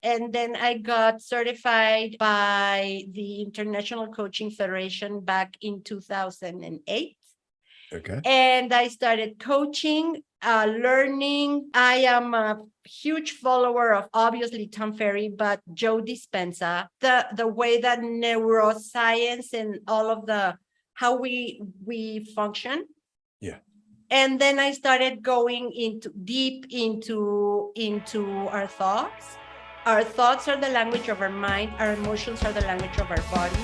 And then I got certified by the International Coaching Federation back in 2008. Okay. And I started coaching, learning. I am a huge follower of obviously Tom Ferry, but Joe Dispenza, the way that neuroscience and all of the how we function. Yeah. And then I started going deep into our thoughts. Our thoughts are the language of our mind. Our emotions are the language of our body.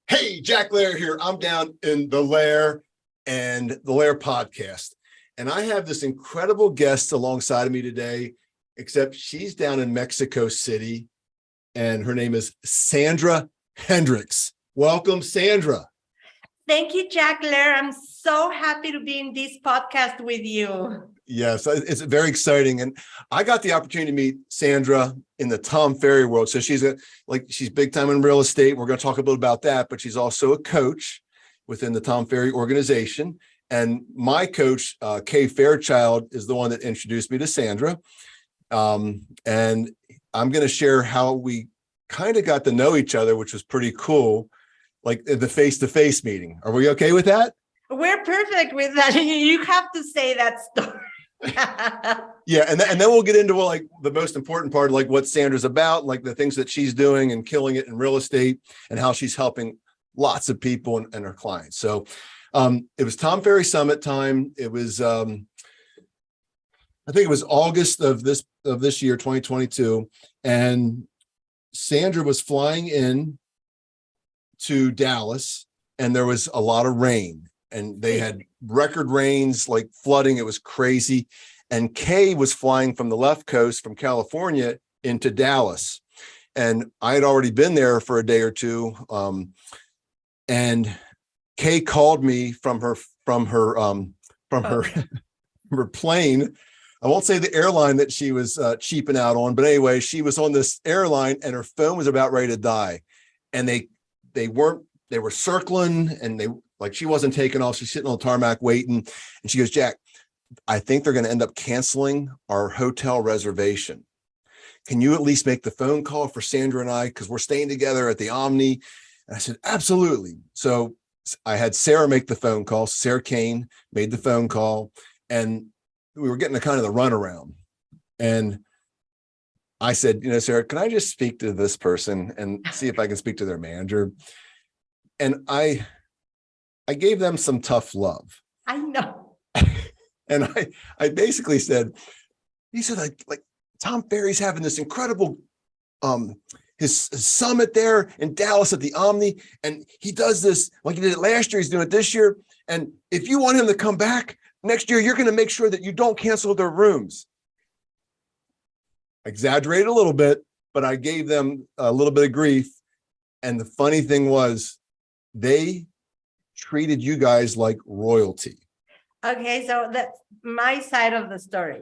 Hey, Jack Lehr here. I'm down in the Lehr and the Lehr Podcast. And I have this incredible guest alongside of me today, except she's down in Mexico City, and her name is Sandra Hendrix. Welcome, Sandra. Thank you, Jack Lehr. I'm so happy to be in this podcast with you. Yes, it's very exciting. And I got the opportunity to meet Sandra in the Tom Ferry world. So she's big time in real estate. We're going to talk a little about that, but she's also a coach within the Tom Ferry organization. And my coach, Kay Fairchild, is the one that introduced me to Sandra. And I'm going to share how we kind of got to know each other, which was pretty cool, like the face-to-face meeting. Are we okay with that? We're perfect with that. You have to say that story. Yeah, and then we'll get into like the most important part, like what Sandra's about, like the things that she's doing and killing it in real estate, and how she's helping lots of people and her clients. So it was Tom Ferry Summit time. It was I think it was August of this year, 2022, and Sandra was flying in to Dallas, and there was a lot of rain, and they had record rains, like flooding. It was crazy. And Kay was flying from the left coast from California into Dallas. And I had already been there for a day or two. And Kay called me from her plane. I won't say the airline that she was cheaping out on, but anyway, she was on this airline and her phone was about ready to die. And they were circling, and she wasn't taking off. She's sitting on the tarmac waiting. And she goes, Jack, I think they're going to end up canceling our hotel reservation. Can you at least make the phone call for Sandra and I? Because we're staying together at the Omni. And I said, absolutely. So I had Sarah make the phone call. Sarah Kane made the phone call, and we were getting a kind of the runaround. And I said, Sarah, can I just speak to this person and see if I can speak to their manager? And I gave them some tough love. I know. And I basically said, he said, like Tom Ferry's having this incredible his summit there in Dallas at the Omni, and he does this like he did it last year. He's doing it this year. And if you want him to come back next year, you're going to make sure that you don't cancel their rooms. Exaggerated a little bit, but I gave them a little bit of grief. And the funny thing was, they treated you guys like royalty. Okay, so that's my side of the story.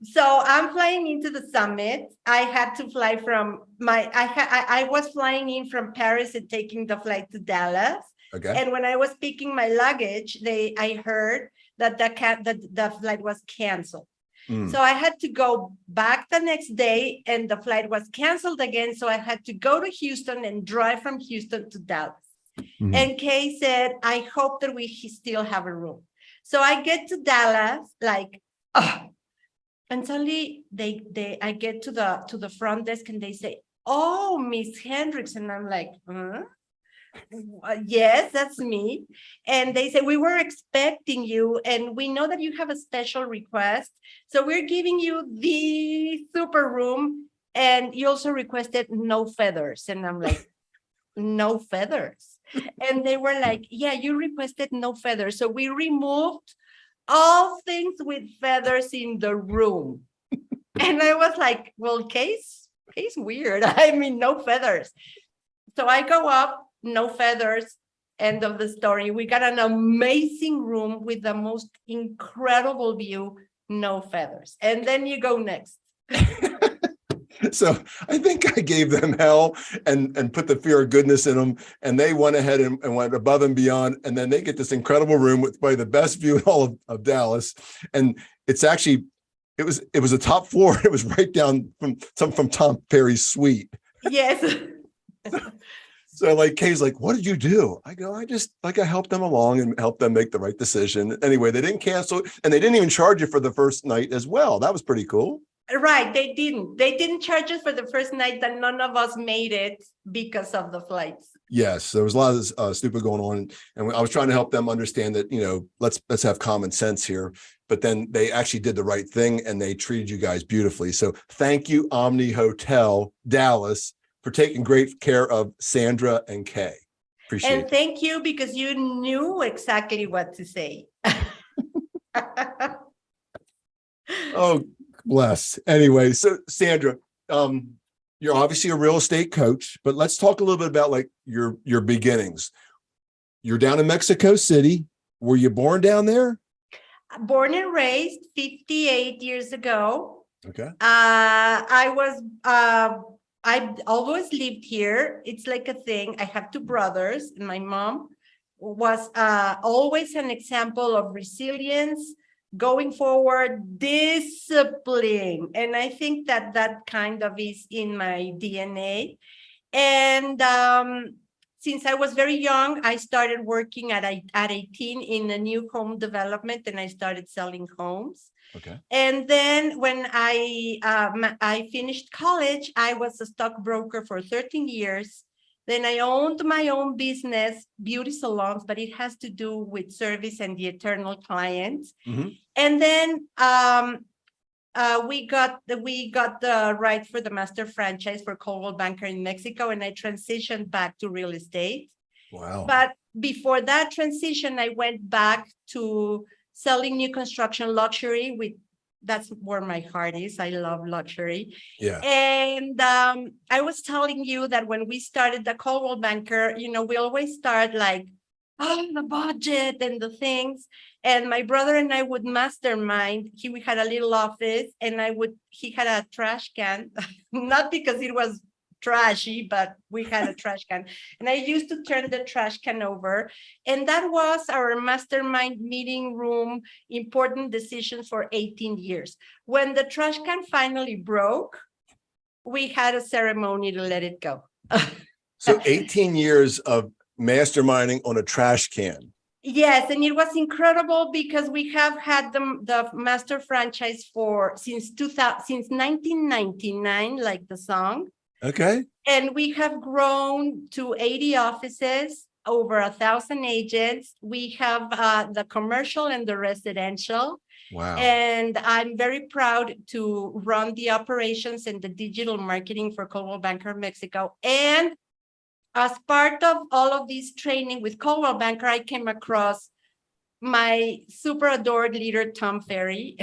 So I'm flying into the summit. I had to fly from I was flying in from Paris and taking the flight to Dallas. Okay. And when I was picking my luggage, I heard that the flight was canceled. So I had to go back the next day, and the flight was canceled again. So I had to go to Houston and drive from Houston to Dallas. Mm-hmm. And Kay said, I hope that we still have a room. So I get to Dallas, and suddenly I get to the front desk, and they say, oh, Miss Hendrix. And I'm like, huh? Yes, that's me. And they say, we were expecting you, and we know that you have a special request. So we're giving you the super room, and you also requested no feathers. And I'm like, no feathers. And they were like, yeah, you requested no feathers. So we removed all things with feathers in the room. And I was like, well, Kay's weird. I mean, no feathers. So I go up, no feathers, end of the story. We got an amazing room with the most incredible view, no feathers. And then you go next. So I think I gave them hell and put the fear of goodness in them. And they went ahead and went above and beyond. And then they get this incredible room with probably the best view in all of Dallas. And it's actually, it was a top floor. It was right down from Tom Perry's suite. Yes. So like Kay's like, what did you do? I go, I helped them along and helped them make the right decision. Anyway, they didn't cancel and they didn't even charge you for the first night as well. That was pretty cool. Right. They didn't charge us for the first night, and none of us made it because of the flights. Yes, there was a lot of stupid going on. And I was trying to help them understand that, let's have common sense here. But then they actually did the right thing and they treated you guys beautifully. So thank you, Omni Hotel Dallas, for taking great care of Sandra and Kay. Appreciate it. And thank you because you knew exactly what to say. Oh, bless. Anyway, so Sandra, you're obviously a real estate coach, but let's talk a little bit about like your beginnings. You're down in Mexico City. Were you born down there? Born and raised 58 years ago. Okay. I've always lived here. It's like a thing. I have two brothers, and my mom was always an example of resilience, going forward, discipline. And I think that kind of is in my DNA. And since I was very young, I started working at 18 in a new home development, and I started selling homes. Okay. And then when I finished college, I was a stockbroker for 13 years. Then I owned my own business, beauty salons, but it has to do with service and the eternal client. Mm-hmm. And then we got the right for the master franchise for Coldwell Banker in Mexico, and I transitioned back to real estate. Wow. But before that transition, I went back to selling new construction luxury. That's where my heart is. I love luxury. Yeah. And I was telling you that when we started the Coldwell Banker, we always start like, the budget and the things. And my brother and I would mastermind. We had a little office, and he had a trash can, not because it was trashy, but we had a trash can. And I used to turn the trash can over. And that was our mastermind meeting room, important decisions for 18 years. When the trash can finally broke, we had a ceremony to let it go. So 18 years of masterminding on a trash can. Yes, and it was incredible because we have had the master franchise since 1999, like the song. Okay. And we have grown to 80 offices, over 1,000 agents. We have the commercial and the residential. Wow. And I'm very proud to run the operations and the digital marketing for Coldwell Banker Mexico. And as part of all of this training with Coldwell Banker, I came across my super adored leader, Tom Ferry.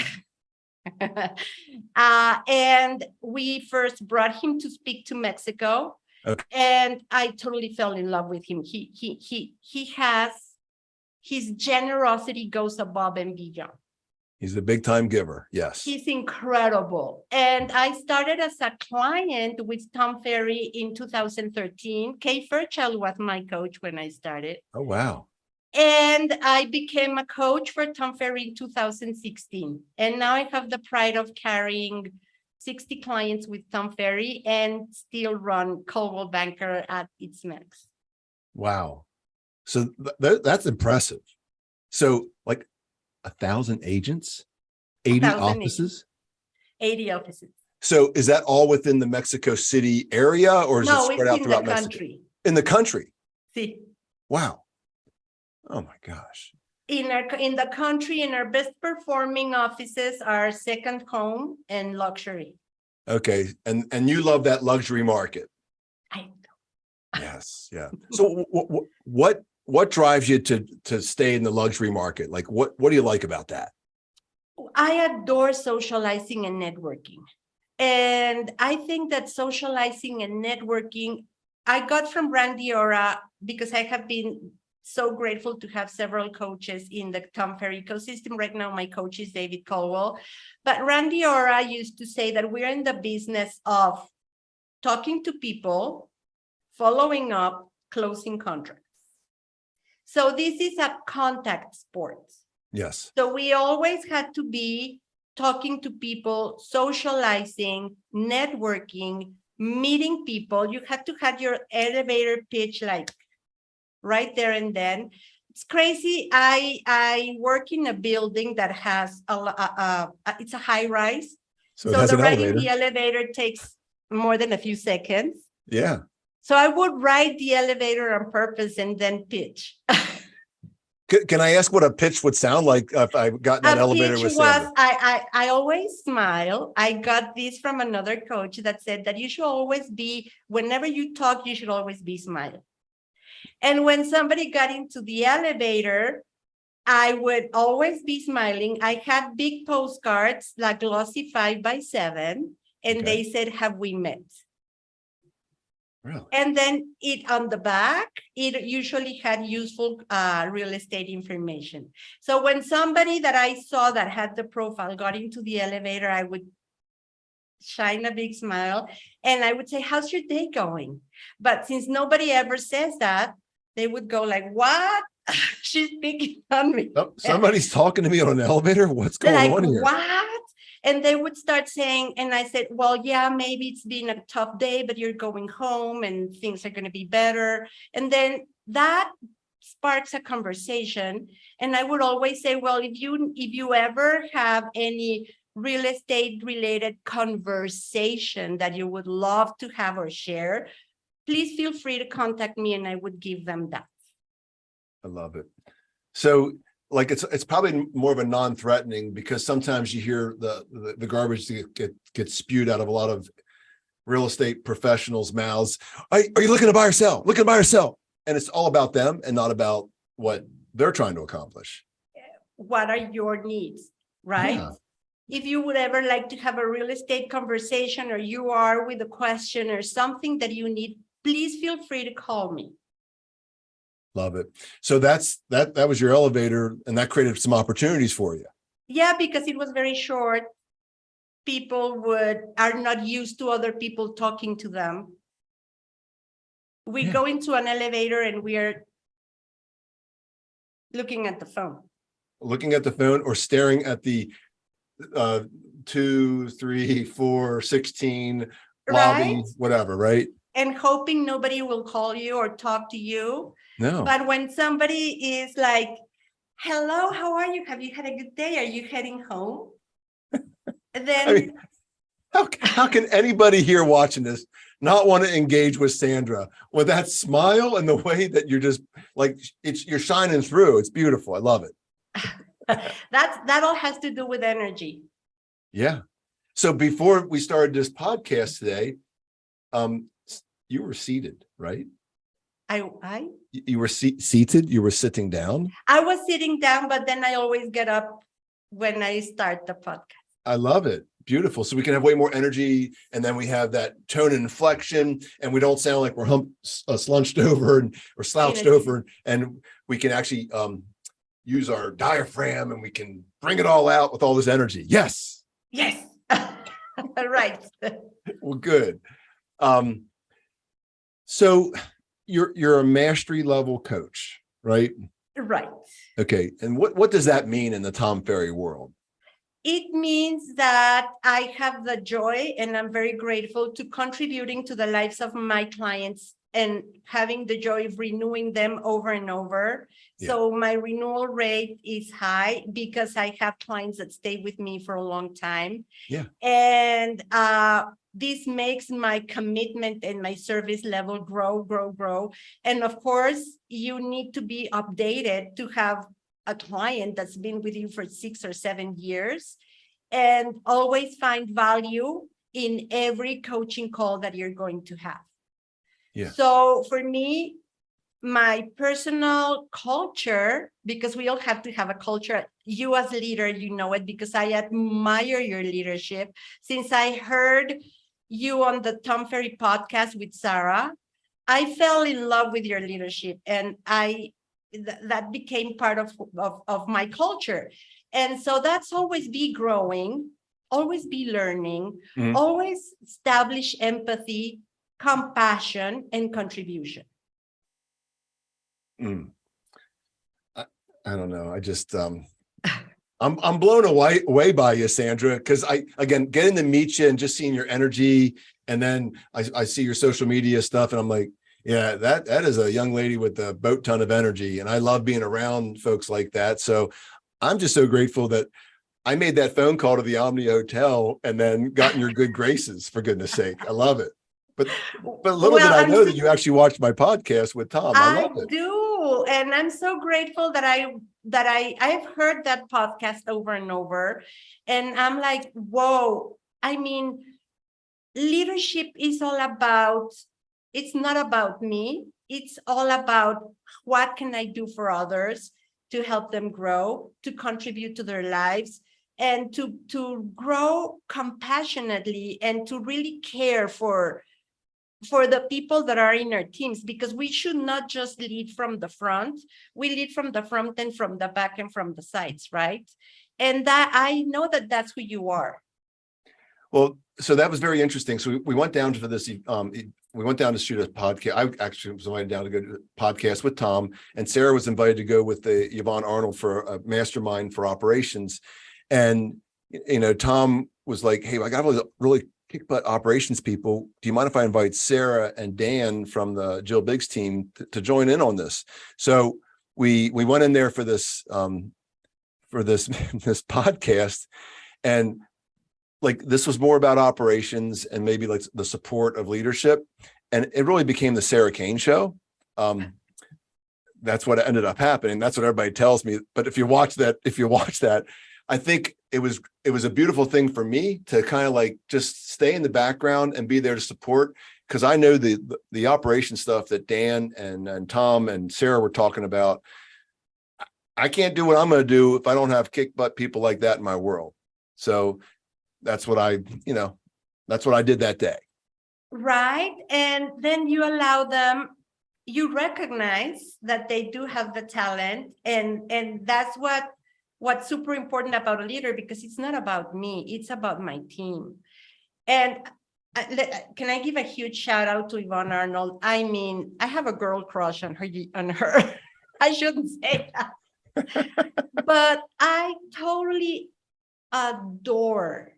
And we first brought him to speak to Mexico. Okay. And I totally fell in love with him. His generosity goes above and beyond. He's a big time giver. Yes. He's incredible. And I started as a client with Tom Ferry in 2013. Kay Fairchild was my coach when I started. Oh, wow. And I became a coach for Tom Ferry in 2016. And now I have the pride of carrying 60 clients with Tom Ferry and still run Coldwell Banker at its max. Wow. So that's impressive. So like 1,000 agents, 80 offices? 80 offices. So is that all within the Mexico City area, or is it spread out throughout Mexico? Country. In the country? See. Wow. Oh my gosh. In the country, in our best performing offices are second home and luxury. Okay. And you love that luxury market. I do. Yes. Yeah. So what drives you to stay in the luxury market? Like what do you like about that? I adore socializing and networking. And I think that socializing and networking, I got from Randy Ora, because I have been so grateful to have several coaches in the Tom Ferry ecosystem. Right now, my coach is David Caldwell. But Randy Ora used to say that we're in the business of talking to people, following up, closing contracts. So this is a contact sport. Yes. So we always had to be talking to people, socializing, networking, meeting people. You had to have your elevator pitch like right there and then. It's crazy. I work in a building that has it's a high rise. So it has the an riding elevator. the elevator takes more than a few seconds. Yeah. So I would ride the elevator on purpose and then pitch. Can I ask what a pitch would sound like if I got in that elevator Pitch with was, Sandra? I always smile. I got this from another coach that said that you should always be, whenever you talk, you should always be smiling. And when somebody got into the elevator, I would always be smiling. I had big postcards, like glossy 5x7, and they said, "Have we met?" Really? And then it on the back, it usually had useful real estate information. So when somebody that I saw that had the profile got into the elevator, I would shine a big smile and I would say, "How's your day going?" But since nobody ever says that, they would go like, "What? She's picking on me." Oh, somebody's talking to me on an elevator. What's going Like, on here? what? And they would start saying, and I said, "Well, yeah, maybe it's been a tough day, but you're going home and things are going to be better." And then that sparks a conversation. And I would always say, "Well, if you ever have any real estate related conversation that you would love to have or share, please feel free to contact me," and I would give them that. I love it. So like it's probably more of a non-threatening, because sometimes you hear the garbage that gets spewed out of a lot of real estate professionals' mouths. Are you looking to buy or sell? Looking to buy or sell? And it's all about them and not about what they're trying to accomplish. What are your needs, right? Yeah. If you would ever like to have a real estate conversation, or you are with a question or something that you need, please feel free to call me. Love it. So that was your elevator, and that created some opportunities for you. Yeah, because it was very short. People are not used to other people talking to them. We go into an elevator and we are looking at the phone. Looking at the phone or staring at the 2, 3, 4, 16 lobby, Right? whatever, right? And hoping nobody will call you or talk to you. No. But when somebody is like, "Hello, how are you? Have you had a good day? Are you heading home?" Then I mean, how can anybody here watching this not want to engage with Sandra with that smile and the way that you're just like, you're shining through. It's beautiful. I love it. that all has to do with energy. Yeah. So before we started this podcast today, you were seated, right? You were seated. You were sitting down. I was sitting down, but then I always get up when I start the podcast. I love it. Beautiful. So we can have way more energy, and then we have that tone and inflection, and we don't sound like we're slunched over or slouched over, and we can actually use our diaphragm, and we can bring it all out with all this energy. Yes. Yes. Right. Well, good. So you're a mastery level coach, right? Right. Okay. And what does that mean in the Tom Ferry world? It means that I have the joy, and I'm very grateful to contributing to the lives of my clients and having the joy of renewing them over and over. Yeah. So my renewal rate is high because I have clients that stay with me for a long time. Yeah. And this makes my commitment and my service level grow. And of course, you need to be updated to have a client that's been with you for 6 or 7 years, and always find value in every coaching call that you're going to have. Yeah. So for me, my personal culture, because we all have to have a culture, you as a leader, you know it, because I admire your leadership. Since I heard you on the Tom Ferry podcast with Sarah, I fell in love with your leadership, and that became part of my culture. And so that's always be growing, always be learning, always establish empathy, compassion, and contribution. Mm. I don't know. I just I'm blown away by you, Sandra, because again getting to meet you and just seeing your energy, and then I see your social media stuff, and I'm like, yeah, that is a young lady with a boat ton of energy, and I love being around folks like that. So I'm just so grateful that I made that phone call to the Omni Hotel and then got in your good graces, for goodness sake. I love it. But little did I know that you actually watched my podcast with Tom. I love it. Do, and I'm so grateful that I've heard that podcast over and over, and I'm like, whoa. I mean, leadership is all about, it's not about me. It's all about what can I do for others to help them grow, to contribute to their lives, and to grow compassionately, and to really care for the people that are in our teams, because we should not just lead from the front. We lead from the front and from the back and from the sides, right? And that I know that that's who you are. Well, so that was very interesting. So we went down for this. We went down to shoot a podcast. I actually was invited down to go to a podcast with Tom, and Sarah was invited to go with the Yvonne Arnold for a mastermind for operations. And Tom was like, "Hey, I got really kick butt operations people. Do you mind if I invite Sarah and Dan from the Jill Biggs team to join in on this?" So we went in there for this this podcast, and like this was more about operations and maybe like the support of leadership, and it really became the Sarah Kane show. That's what ended up happening. That's what everybody tells me. But if you watch that, I think it was a beautiful thing for me to kind of like just stay in the background and be there to support, because I know the operation stuff that Dan and Tom and Sarah were talking about. I can't do what I'm going to do if I don't have kick butt people like that in my world. So that's what I did that day. Right. And then you allow them, you recognize that they do have the talent, and that's what's super important about a leader, because it's not about me, it's about my team. And can I give a huge shout out to Yvonne Arnold? I mean, I have a girl crush on her. I shouldn't say that. But I totally adore.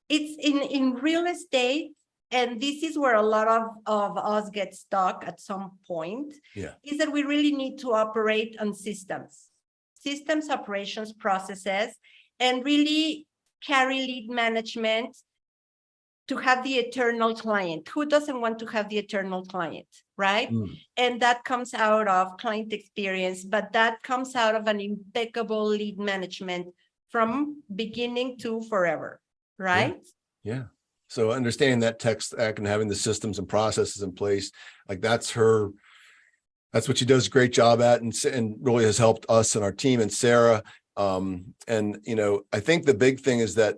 It's in real estate, and this is where a lot of us get stuck at some point, is that we really need to operate on systems, operations, processes, and really carry lead management to have the eternal client. Who doesn't want to have the eternal client, right? And that comes out of client experience, but that comes out of an impeccable lead management from beginning to forever, right? Yeah. So understanding that tech stack and having the systems and processes in place, like that's what she does a great job at, and really has helped us and our team and Sarah. And I think the big thing is that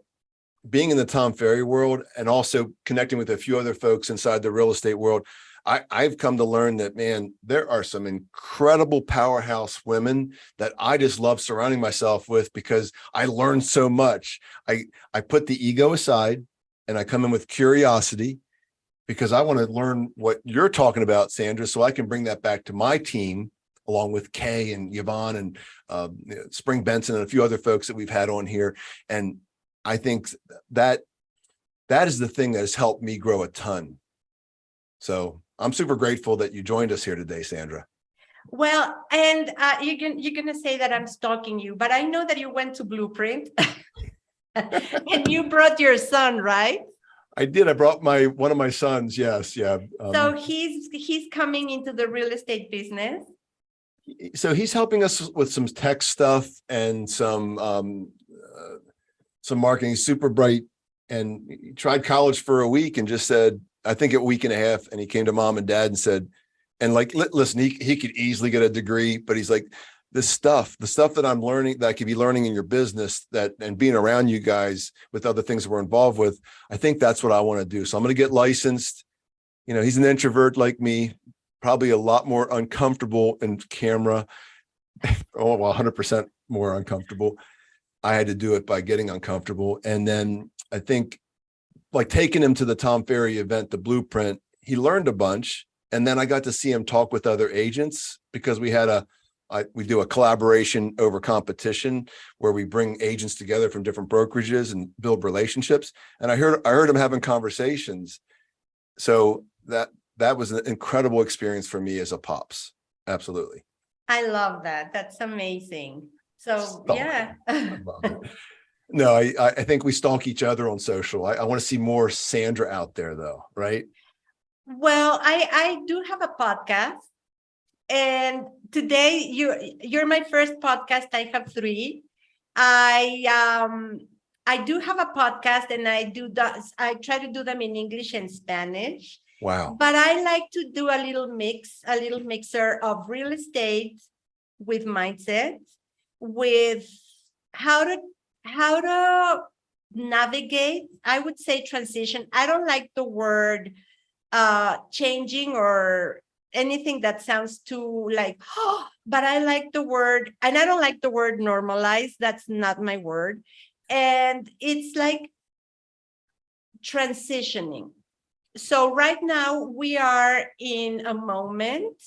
being in the Tom Ferry world and also connecting with a few other folks inside the real estate world, I've come to learn that, man, there are some incredible powerhouse women that I just love surrounding myself with, because I learn so much. I put the ego aside and I come in with curiosity, because I want to learn what you're talking about, Sandra, so I can bring that back to my team, along with Kay and Yvonne and Spring Benson and a few other folks that we've had on here. And I think that is the thing that has helped me grow a ton. So I'm super grateful that you joined us here today, Sandra. Well, and you're gonna say that I'm stalking you, but I know that you went to Blueprint and you brought your son, right? I did. I brought one of my sons. Yes. Yeah. So he's coming into the real estate business. So he's helping us with some tech stuff and some marketing. He's super bright, and he tried college for a week and just said, I think a week and a half. And he came to mom and dad and said, and like, listen, he could easily get a degree, but he's like, the stuff that I'm learning, that I could be learning in your business, and being around you guys with other things that we're involved with, I think that's what I want to do. So I'm going to get licensed. He's an introvert like me, probably a lot more uncomfortable in camera. 100% more uncomfortable. I had to do it by getting uncomfortable. And then I think like taking him to the Tom Ferry event, the Blueprint, he learned a bunch. And then I got to see him talk with other agents because we do a collaboration over competition where we bring agents together from different brokerages and build relationships. And I heard him having conversations. So that was an incredible experience for me as a pops. Absolutely. I love that. That's amazing. So Stalk. yeah. I love it. No, I think we stalk each other on social. I want to see more Sandra out there though, right? Well, I do have a podcast, and today you're my first podcast. I have three. I do have a podcast, and I try to do them in English and Spanish. Wow. But I like to do a little mixer of real estate with mindset, with how to navigate, I would say transition. I don't like the word changing or anything that sounds too like, oh, but I like the word, and I don't like the word normalize. That's not my word. And it's like transitioning. So right now we are in a moment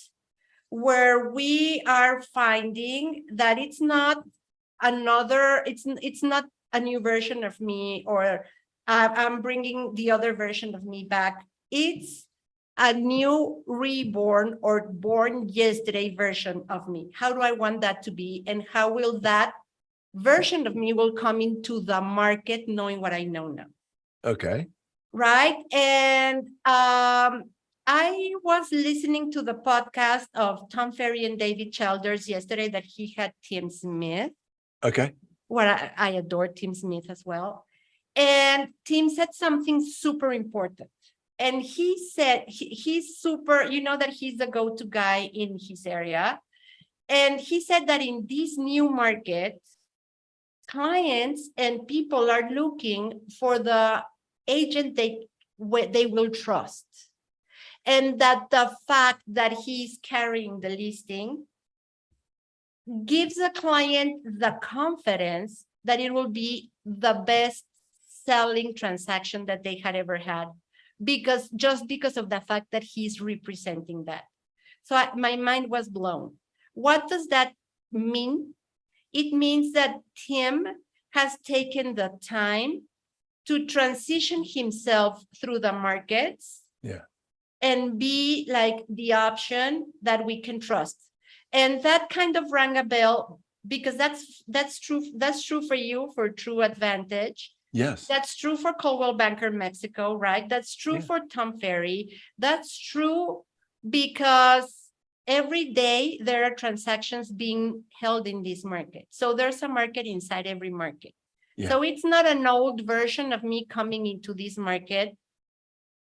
where we are finding that it's not a new version of me, or I'm bringing the other version of me back. It's a new reborn or born yesterday version of me. How do I want that to be? And how will that version of me will come into the market knowing what I know now? Okay. Right. And I was listening to the podcast of Tom Ferry and David Childers yesterday that he had Tim Smith. Okay. Well, I adore Tim Smith as well. And Tim said something super important. And he said he's super, that he's the go-to guy in his area. And he said that in this new market, clients and people are looking for the agent they will trust. And that the fact that he's carrying the listing gives the client the confidence that it will be the best selling transaction that they had ever had, because of the fact that he's representing that. So my mind was blown. What does that mean? It means that Tim has taken the time to transition himself through the markets, and be like the option that we can trust. And that kind of rang a bell, because that's true. That's true for you, for True Advantage. Yes. That's true for Coldwell Banker Mexico, right? That's true for Tom Ferry. That's true because every day there are transactions being held in this market. So there's a market inside every market. Yeah. So it's not an old version of me coming into this market.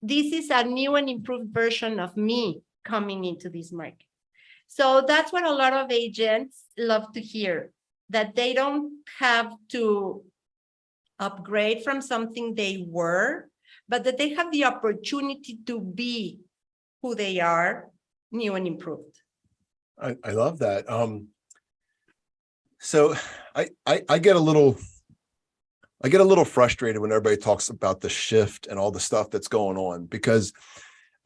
This is a new and improved version of me coming into this market. So that's what a lot of agents love to hear, that they don't have to upgrade from something they were, but that they have the opportunity to be who they are, new and improved. I love that. So I get a little frustrated when everybody talks about the shift and all the stuff that's going on, because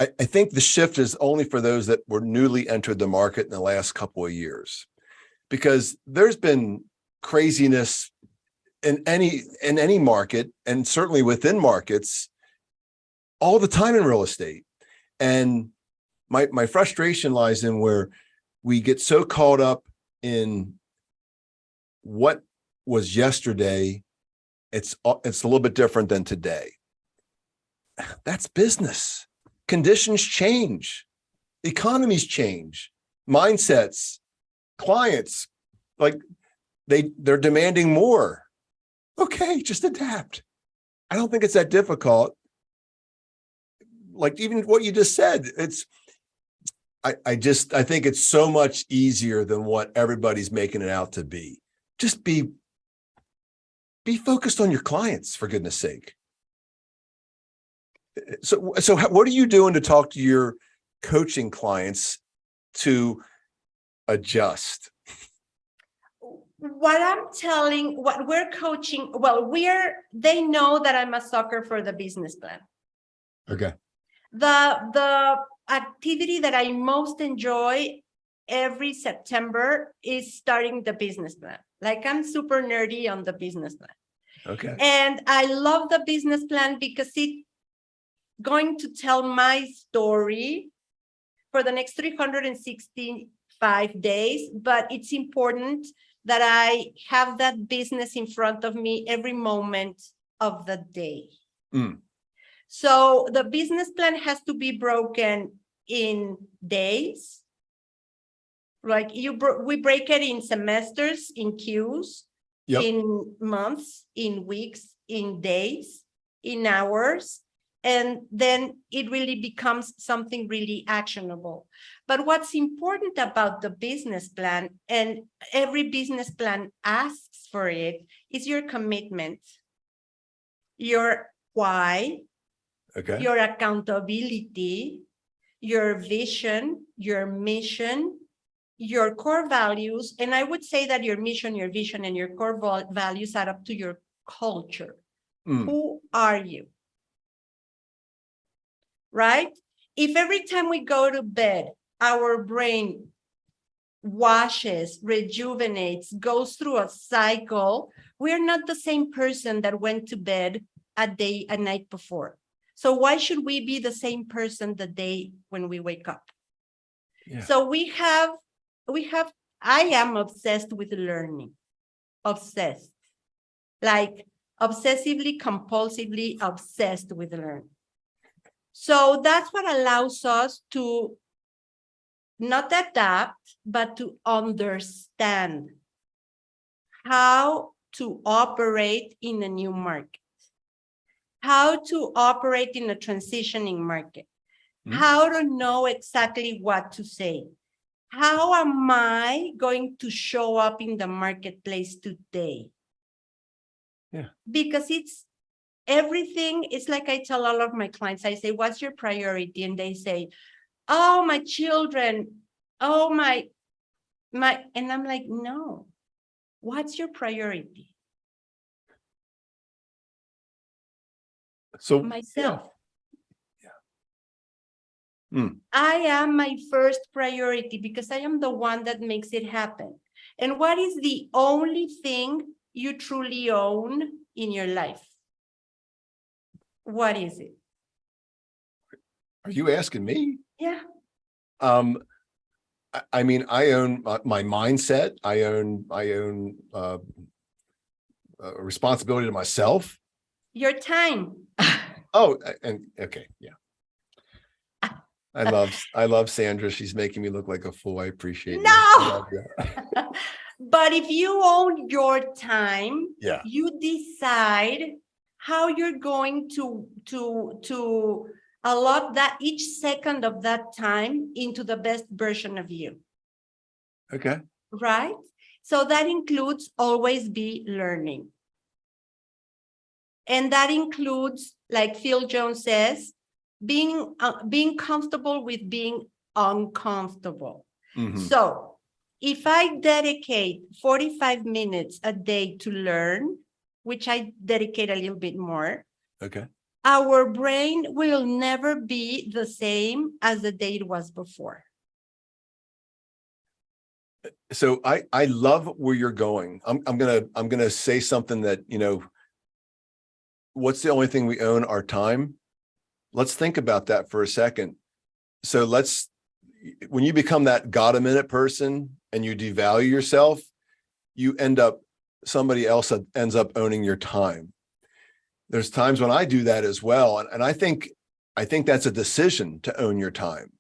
I think the shift is only for those that were newly entered the market in the last couple of years, because there's been craziness in any market, and certainly within markets, all the time in real estate. And my frustration lies in where we get so caught up in what was yesterday. It's a little bit different than today. That's business. Conditions change. Economies change. Mindsets, clients, like they're demanding more. Okay, just adapt. I don't think it's that difficult. Like even what you just said, I think it's so much easier than what everybody's making it out to be. Just be focused on your clients, for goodness sake. So what are you doing to talk to your coaching clients to adjust? What we're coaching, well, they know that I'm a sucker for the business plan. Okay. The activity that I most enjoy every September is starting the business plan. Like I'm super nerdy on the business plan. Okay. And I love the business plan because it's going to tell my story for the next 365 days. But it's important that I have that business in front of me every moment of the day. Mm. So the business plan has to be broken in days. Like we break it in semesters, in Qs, Yep. in months, in weeks, in days, in hours, and then it really becomes something really actionable. But what's important about the business plan, and every business plan asks for it, is your commitment, your why, Okay. your accountability, your vision, your mission, your core values. And I would say that your mission, your vision, and your core values add up to your culture. Mm. Who are you? Right? If every time we go to bed, our brain washes, rejuvenates, goes through a cycle, we're not the same person that went to bed a night before. So why should we be the same person the day when we wake up? Yeah. So I am obsessed with learning, obsessed, like obsessively, compulsively obsessed with learning. So that's what allows us to not adapt, but to understand how to operate in a new market, how to operate in a transitioning market, how to know exactly what to say. How am I going to show up in the marketplace today? Yeah. Because it's everything. It's like I tell all of my clients, I say, what's your priority? And they say, oh, my children, oh, my, and I'm like, no, what's your priority? So Myself. Yeah. I am my first priority because I am the one that makes it happen. And what is the only thing you truly own in your life? What is it? Are you asking me? Yeah. I mean, I own my mindset. I own responsibility to myself. Your time. Oh, and okay, yeah. I love Sandra. She's making me look like a fool. I appreciate you. I love you. But if you own your time, Yeah. you decide how you're going to allot that each second of that time into the best version of you. Okay. Right? So that includes always be learning. And that includes, like Phil Jones says, being comfortable with being uncomfortable. Mhm. So if I dedicate 45 minutes a day to learn, which I dedicate a little bit more, Okay. our brain will never be the same as the day it was before. So I love where you're going. I'm gonna say something that, what's the only thing we own? Our time. Let's think about that for a second. So when you become that God a minute person and you devalue yourself, somebody else ends up owning your time. There's times when I do that as well. And I think that's a decision to own your time.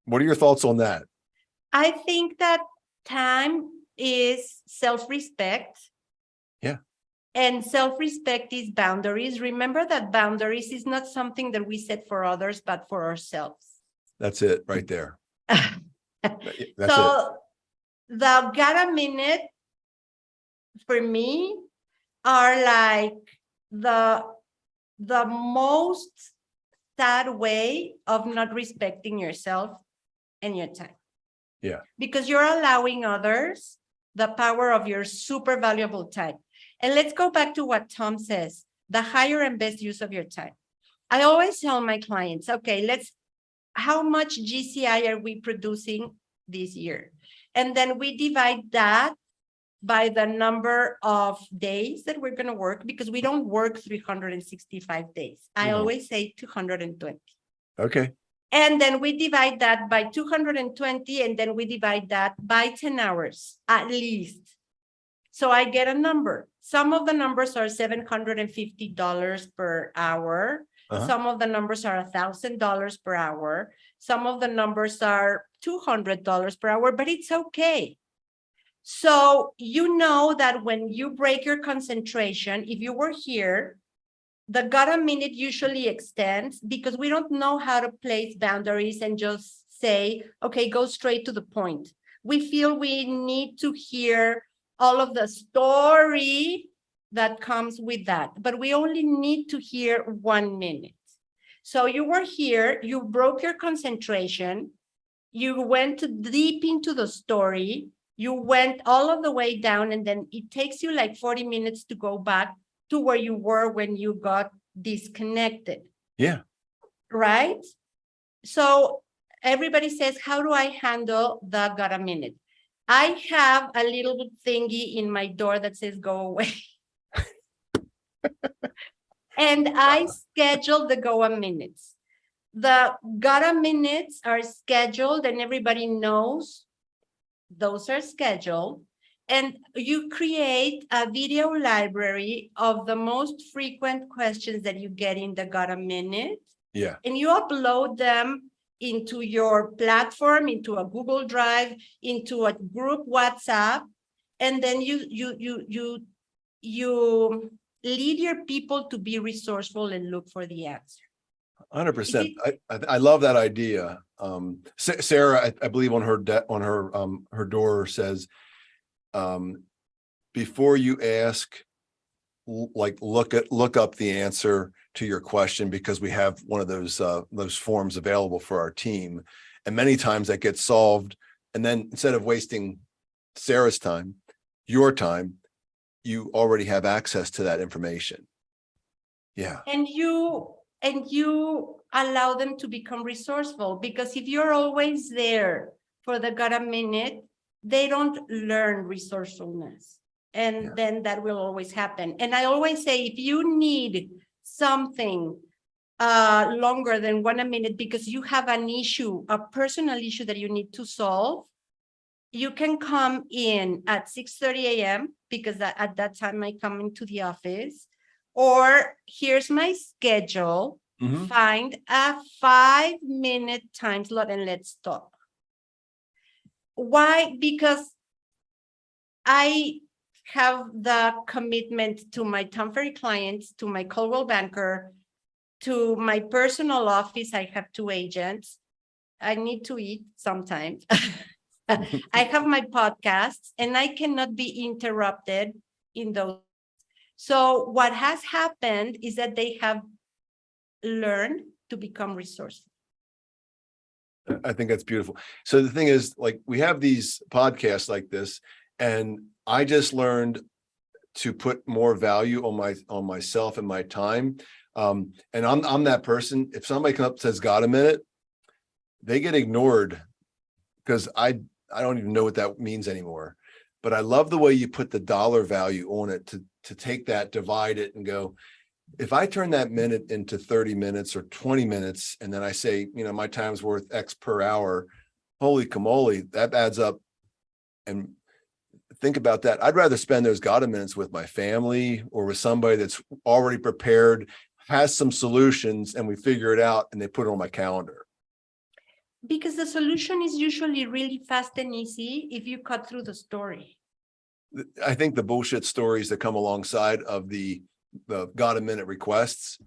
What are your thoughts on that? I think that time is self-respect. Yeah. And self-respect is boundaries. Remember that boundaries is not something that we set for others, but for ourselves. That's it right there. That's so the got a minute for me are like the most sad way of not respecting yourself and your time. Yeah. Because you're allowing others the power of your super valuable time. And let's go back to what Tom says. the higher and best use of your time. I always tell my clients, okay, how much GCI are we producing this year? And then we divide that by the number of days that we're going to work, because we don't work 365 days. I always say 220. Okay. And then we divide that by 220, and then we divide that by 10 hours at least. So I get a number. Some of the numbers are $750 per hour. Some of the numbers are $1,000 per hour. Some of the numbers are $200 per hour, but it's okay. So you know that when you break your concentration, if you were here, the got a minute usually extends because we don't know how to place boundaries and just say, okay, go straight to the point. We feel we need to hear all of the story that comes with that, but we only need to hear 1 minute. So you were here, you broke your concentration, you went deep into the story, you went all of the way down, and then it takes you like 40 minutes to go back to where you were when you got disconnected. Yeah. Right? So everybody says, how do I handle the got a minute? I have a little thingy in my door that says, go away. And I schedule the go a minutes. The got a minutes are scheduled and everybody knows those are scheduled. And you create a video library of the most frequent questions that you get in the got a minute. Yeah. And you upload them into your platform, into a Google Drive, into a group WhatsApp, and then you lead your people to be resourceful and look for the answer. 100%. I love that idea. Sarah, I believe on her door says, before you ask, like look up the answer to your question, because we have one of those forms available for our team, and many times that gets solved. And then instead of wasting Sarah's time, your time, you already have access to that information. Yeah. And you allow them to become resourceful, because if you're always there for the got a minute, they don't learn resourcefulness. And then that will always happen. And I always say, if you need something longer than 1 minute because you have an issue, a personal issue that you need to solve, you can come in at 6:30 a.m. because at that time I come into the office, or here's my schedule, find a 5-minute time slot and let's talk. Why? Because I have the commitment to my Tom Ferry clients, to my Coldwell Banker, to my personal office. I have 2 agents. I need to eat sometimes. I have my podcasts, and I cannot be interrupted in those. So what has happened is that they have learned to become resourceful. I think that's beautiful. So the thing is, like, we have these podcasts like this, and I just learned to put more value on myself and my time. And I'm that person. If somebody comes up and says, got a minute, they get ignored because I don't even know what that means anymore. But I love the way you put the dollar value on it to take that, divide it, and go, if I turn that minute into 30 minutes or 20 minutes, and then I say, my time's worth X per hour, holy camole, that adds up. And think about that. I'd rather spend those got a minutes with my family or with somebody that's already prepared, has some solutions, and we figure it out and they put it on my calendar. Because the solution is usually really fast and easy if you cut through the story. I think the bullshit stories that come alongside of the got a minute requests,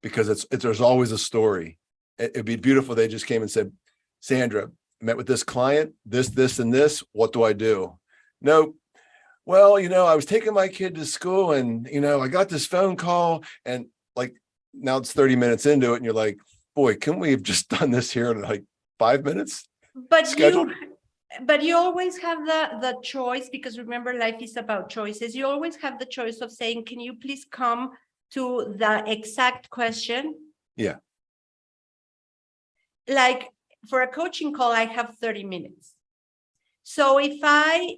because there's always a story. It'd be beautiful. They just came and said, Sandra, met with this client, this, and this. What do I do? Nope. Well, I was taking my kid to school and, I got this phone call, and like, now it's 30 minutes into it. And you're like, boy, can we have just done this here in like 5 minutes? But you always have the choice, because remember, life is about choices. You always have the choice of saying, can you please come to the exact question. Yeah. Like for a coaching call, I have 30 minutes. So if I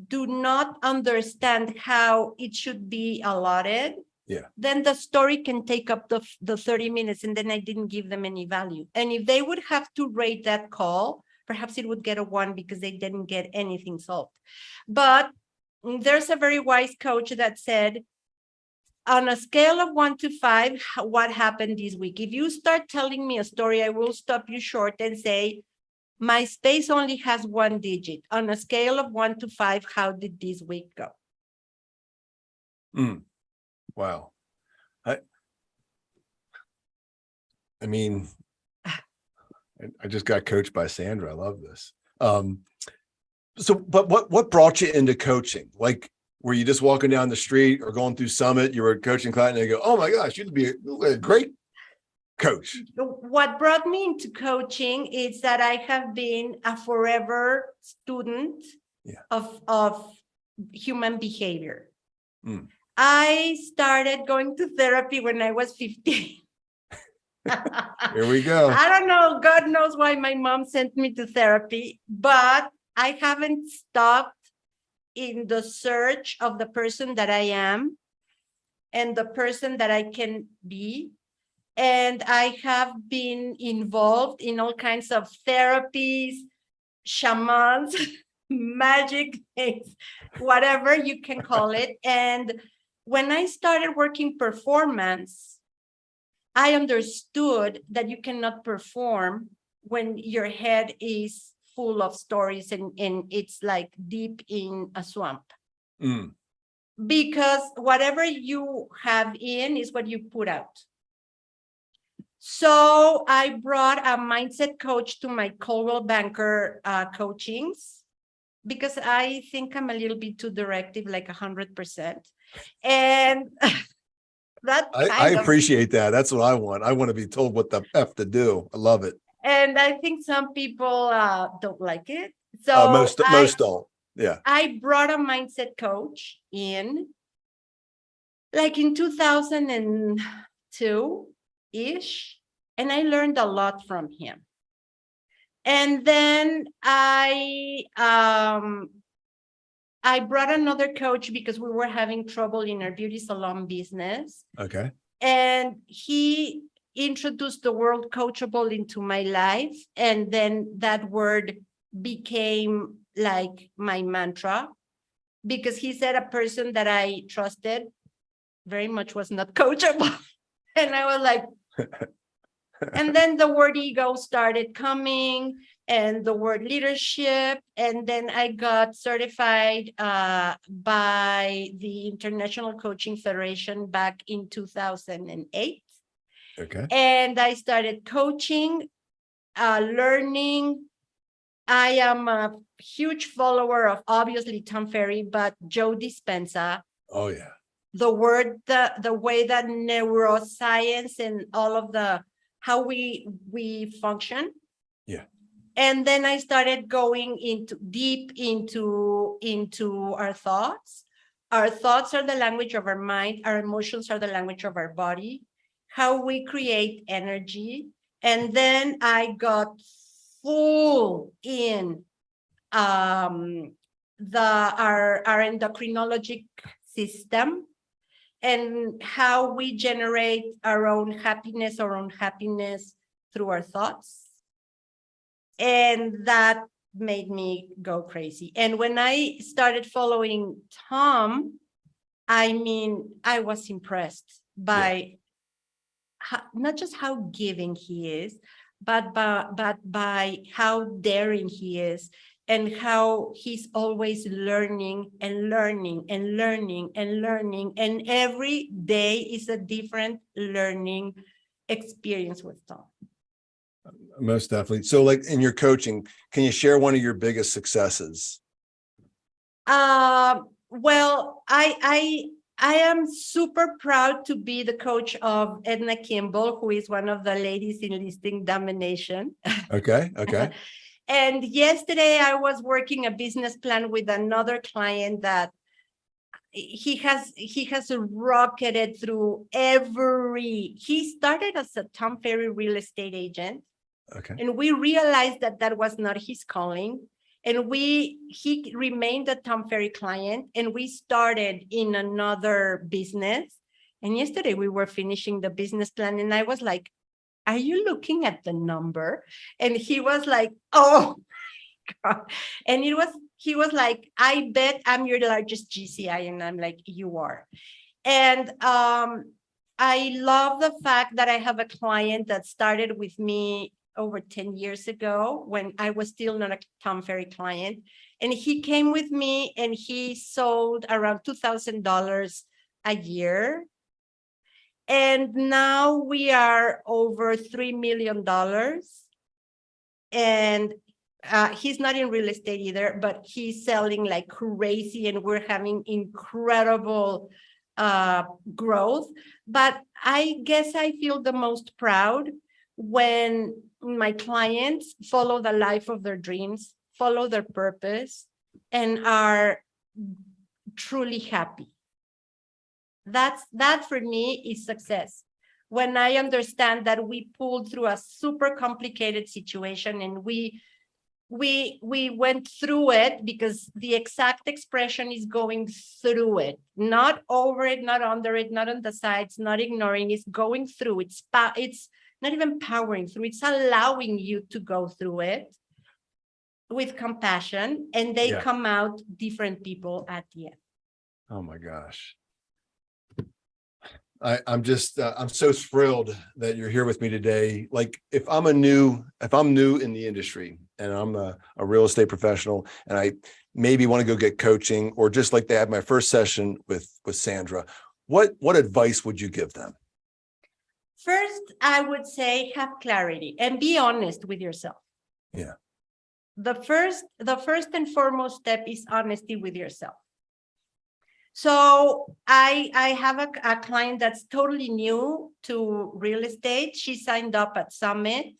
do not understand how it should be allotted, then the story can take up the 30 minutes, and then I didn't give them any value. And if they would have to rate that call, perhaps it would get a 1 because they didn't get anything solved. But there's a very wise coach that said, on a scale of 1 to 5, what happened this week? If you start telling me a story, I will stop you short and say, my space only has 1 digit. On a scale of 1 to 5, how did this week go? Wow. I mean, I just got coached by Sandra. I love this. So, but what brought you into coaching? Like, were you just walking down the street or going through Summit? You were a coaching client, and they go, "Oh my gosh, you'd be a great coach." What brought me into coaching is that I have been a forever student of human behavior. I started going to therapy when I was 15. Here we go. I don't know. God knows why my mom sent me to therapy, but I haven't stopped in the search of the person that I am and the person that I can be. And I have been involved in all kinds of therapies, shamans, magic things, whatever you can call it. And when I started working performance, I understood that you cannot perform when your head is full of stories and it's like deep in a swamp. Because whatever you have in is what you put out. So I brought a mindset coach to my Coldwell Banker coachings because I think I'm a little bit too directive, like 100%. And I appreciate that. That's what I want. I want to be told what the F to do. I love it. And I think some people don't like it. So most don't. Yeah. I brought a mindset coach in like in 2002-ish, and I learned a lot from him. And then I brought another coach because we were having trouble in our beauty salon business. Okay. And he introduced the word coachable into my life. And then that word became like my mantra, because he said a person that I trusted very much was not coachable. And I was like, and then the word ego started coming, and the word leadership. And then I got certified by the International Coaching Federation back in 2008. Okay. And I started coaching, learning. I am a huge follower of obviously Tom Ferry, but Joe Dispenza. Oh yeah. The way that neuroscience and all of the how we function. Yeah. And then I started going deep into our thoughts. Our thoughts are the language of our mind. Our emotions are the language of our body, how we create energy. And then I got full in our endocrinologic system and how we generate our own happiness through our thoughts. And that made me go crazy. And when I started following Tom, I mean, I was impressed by not just how giving he is, but by how daring he is, and how he's always learning and learning and learning and learning. And every day is a different learning experience with Tom. Most definitely. So like in your coaching, can you share one of your biggest successes? Well, I am super proud to be the coach of Edna Kimball, who is one of the ladies in listing domination. Okay. And yesterday I was working a business plan with another client that he has rocketed through he started as a Tom Ferry real estate agent. Okay. And we realized that that was not his calling. And he remained a Tom Ferry client, and we started in another business. And yesterday we were finishing the business plan, and I was like, are you looking at the number? And he was like, oh, God. And he was like, I bet I'm your largest GCI. And I'm like, you are. And I love the fact that I have a client that started with me over 10 years ago when I was still not a Tom Ferry client. And he came with me and he sold around $2,000 a year. And now we are over $3 million. And he's not in real estate either, but he's selling like crazy, and we're having incredible growth. But I guess I feel the most proud when my clients follow the life of their dreams, follow their purpose, and are truly happy. That for me is success. When I understand that we pulled through a super complicated situation and we went through it, because the exact expression is going through it, not over it, not under it, not on the sides, not ignoring, it's going through. It's not even powering through, it's allowing you to go through it with compassion, and they come out different people at the end. Oh my gosh. I'm so thrilled that you're here with me today. Like if I'm new in the industry and I'm a real estate professional and I maybe want to go get coaching, or just like they had my first session with Sandra, what advice would you give them? First, I would say have clarity and be honest with yourself. Yeah. The first and foremost step is honesty with yourself. So I have a client that's totally new to real estate. She signed up at Summit.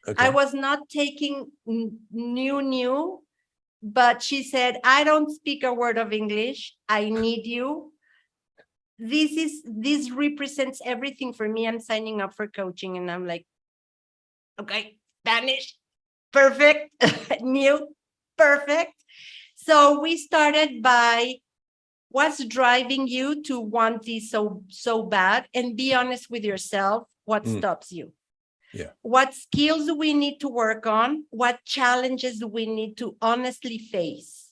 Okay. I was not taking new, but she said, I don't speak a word of English. I need you. This represents everything for me. I'm signing up for coaching, and I'm like, okay, Spanish, perfect. New, perfect. So we started by what's driving you to want this so bad, and be honest with yourself. What stops you? Yeah. What skills do we need to work on? What challenges do we need to honestly face?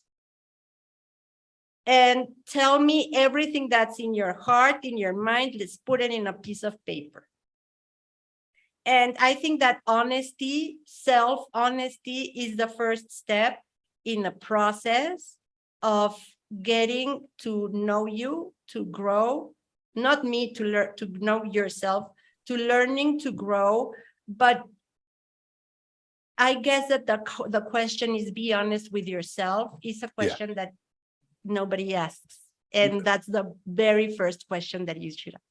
And tell me everything that's in your heart, in your mind. Let's put it in a piece of paper. And I think that honesty, self-honesty, is the first step in the process of getting to know you, to grow, not me, to learn, to know yourself, to learning to grow. But I guess that the question is, be honest with yourself, is a question that nobody asks. And that's the very first question that you should ask.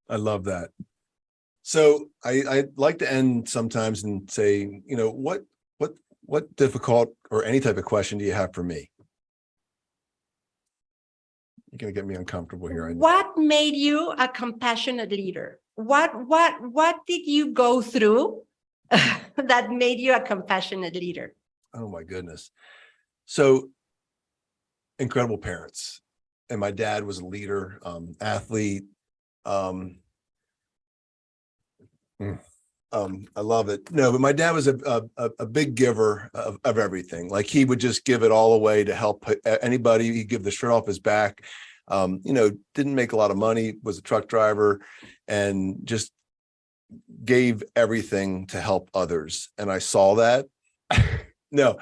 I love that. So I like to end sometimes and say, you know, what difficult or any type of question do you have for me? You're going to get me uncomfortable here. What made you a compassionate leader? What did you go through that made you a compassionate leader? Oh my goodness. So incredible parents. And my dad was a leader, athlete. I love it. No, but my dad was a big giver of everything. Like he would just give it all away to help anybody. He'd give the shirt off his back. You know, didn't make a lot of money, was a truck driver, and just gave everything to help others. And I saw that. No,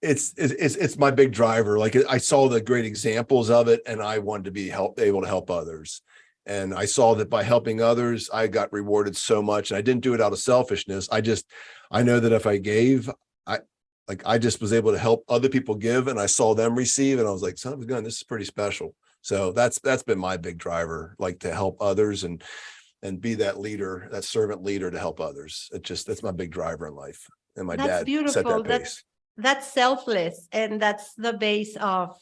it's my big driver. Like I saw the great examples of it, and I wanted to be able to help others. And I saw that by helping others, I got rewarded so much. And I didn't do it out of selfishness. I know that if I gave, I just was able to help other people give, and I saw them receive, and I was like, son of a gun, this is pretty special. So that's been my big driver, like to help others and be that leader, that servant leader to help others. That's my big driver in life. And my dad set that pace. That's selfless, and that's the base of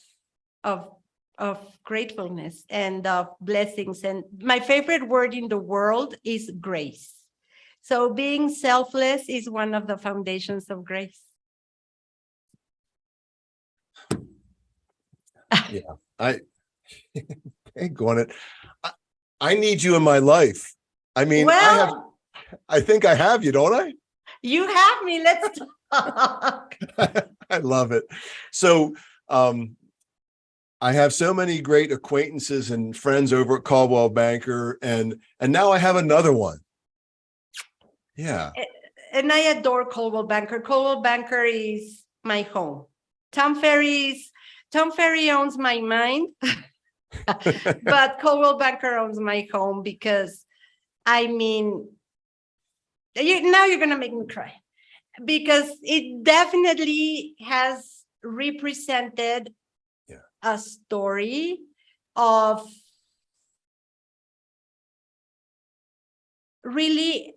gratefulness and of blessings. And my favorite word in the world is grace. So being selfless is one of the foundations of grace. Yeah, I go on it. I need you in my life. I mean, Well, I think I have you, don't I? you have me. Let's talk. I love it. So, I have so many great acquaintances and friends over at Caldwell Banker, and now I have another one. Yeah. And I adore Coldwell Banker. Coldwell Banker is my home. Tom Ferry owns my mind, but Coldwell Banker owns my home because, I mean, now you're going to make me cry because it definitely has represented a story of really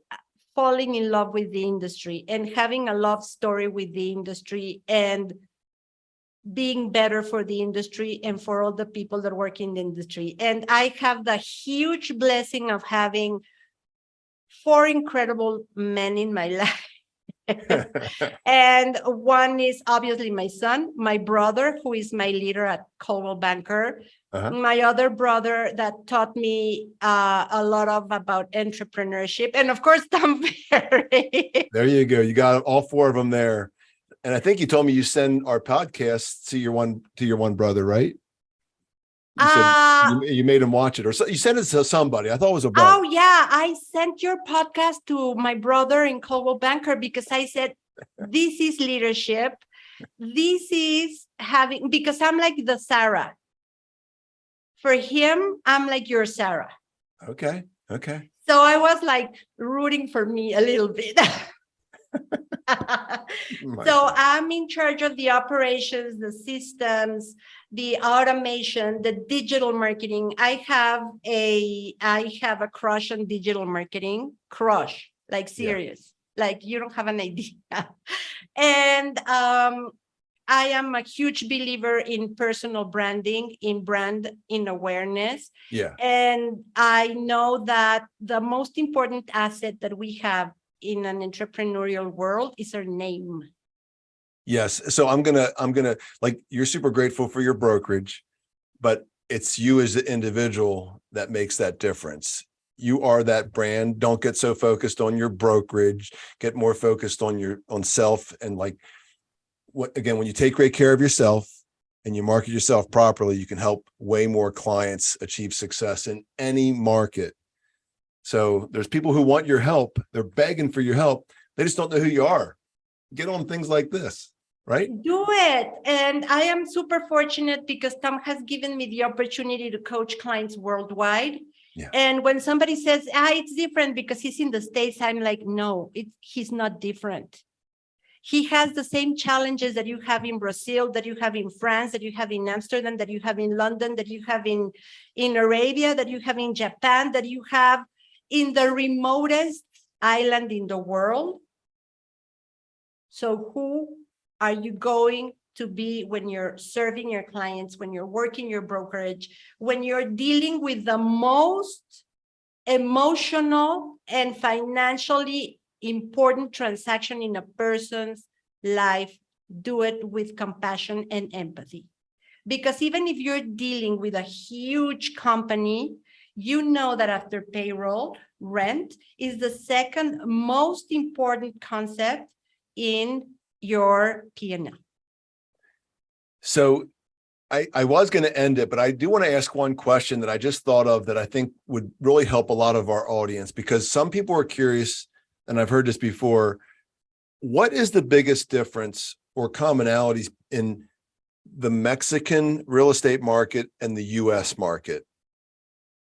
falling in love with the industry and having a love story with the industry and being better for the industry and for all the people that work in the industry. And I have the huge blessing of having 4 incredible men in my life. And one is obviously my son, my brother, who is my leader at Coldwell Banker, my other brother that taught me a lot about entrepreneurship, and of course, Tom Ferry. There you go. You got all 4 of them there. And I think you told me you send our podcast to your one brother, right? You said you made him watch it, or so, you sent it to somebody. I thought it was a brother. Oh yeah, I sent your podcast to my brother in Coldwell Banker because I said, this is leadership. This is having, because I'm like the Sarah. For him, I'm like your Sarah. Okay. So I was like rooting for me a little bit. So I'm in charge of the operations, the systems, the automation, the digital marketing. I have a crush on digital marketing, like serious, like you don't have an idea. And I am a huge believer in personal branding, in awareness. Yeah. And I know that the most important asset that we have in an entrepreneurial world is our name. Yes. So I'm gonna like, you're super grateful for your brokerage, but it's you as the individual that makes that difference. You are that brand. Don't get so focused on your brokerage. Get more focused on self. And like, when you take great care of yourself and you market yourself properly, you can help way more clients achieve success in any market. So there's people who want your help. They're begging for your help. They just don't know who you are. Get on things like this, right? Do it. And I am super fortunate because Tom has given me the opportunity to coach clients worldwide. Yeah. And when somebody says, it's different because he's in the States, I'm like, no, he's not different. He has the same challenges that you have in Brazil, that you have in France, that you have in Amsterdam, that you have in London, that you have in Arabia, that you have in Japan, that you have in the remotest island in the world. So who are you going to be when you're serving your clients, when you're working your brokerage, when you're dealing with the most emotional and financially important transaction in a person's life? Do it with compassion and empathy. Because even if you're dealing with a huge company, you know that after payroll, rent is the second most important concept in your P&L. So I was going to end it, but I do want to ask one question that I just thought of that I think would really help a lot of our audience, because some people are curious, and I've heard this before. What is the biggest difference or commonalities in the Mexican real estate market and the US market?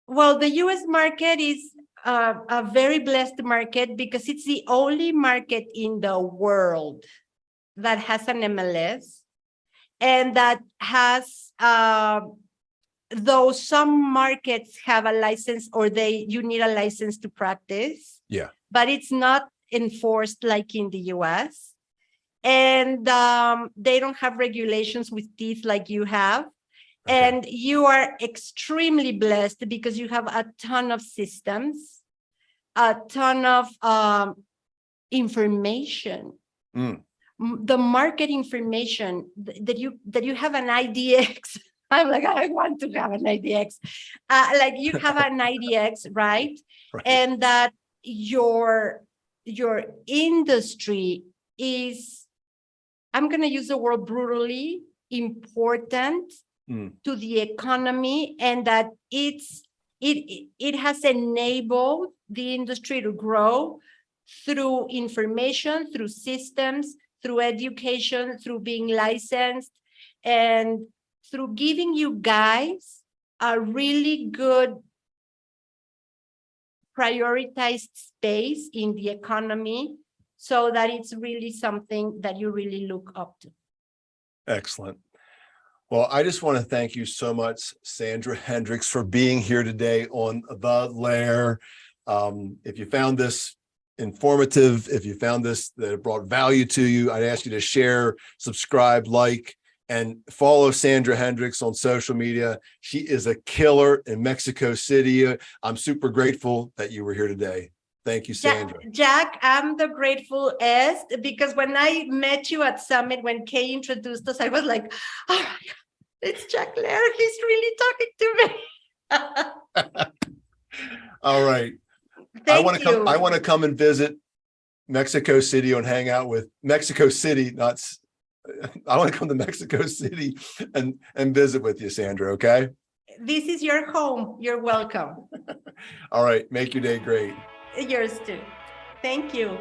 Well, the US market is a very blessed market because it's the only market in the world that has an MLS and that has, though some markets have a license or you need a license to practice. Yeah. But it's not enforced like in the US. And they don't have regulations with teeth like you have. And you are extremely blessed because you have a ton of systems, a ton of information. The market information that you have an IDX. I'm like, I want to have an IDX. Like you have an IDX, right? And that your industry is, I'm going to use the word brutally, important to the economy, and that it has enabled the industry to grow through information, through systems, through education, through being licensed, and through giving you guys a really good prioritized space in the economy so that it's really something that you really look up to. Excellent. Well, I just want to thank you so much, Sandra Hendrix, for being here today on the Lehr. If you found this informative, if you found this that it brought value to you, I'd ask you to share, subscribe, like, and follow Sandra Hendrix on social media. She is a killer in Mexico City. I'm super grateful that you were here today. Thank you, Sandra. Jack, I'm the gratefulest because when I met you at Summit, when Kay introduced us, I was like, oh my God, it's Jack Lehr. He's really talking to me. All right. I want to come and visit Mexico City and hang out with Mexico City. I want to come to Mexico City and visit with you, Sandra. Okay. This is your home. You're welcome. All right. Make your day great. Yours too. Thank you.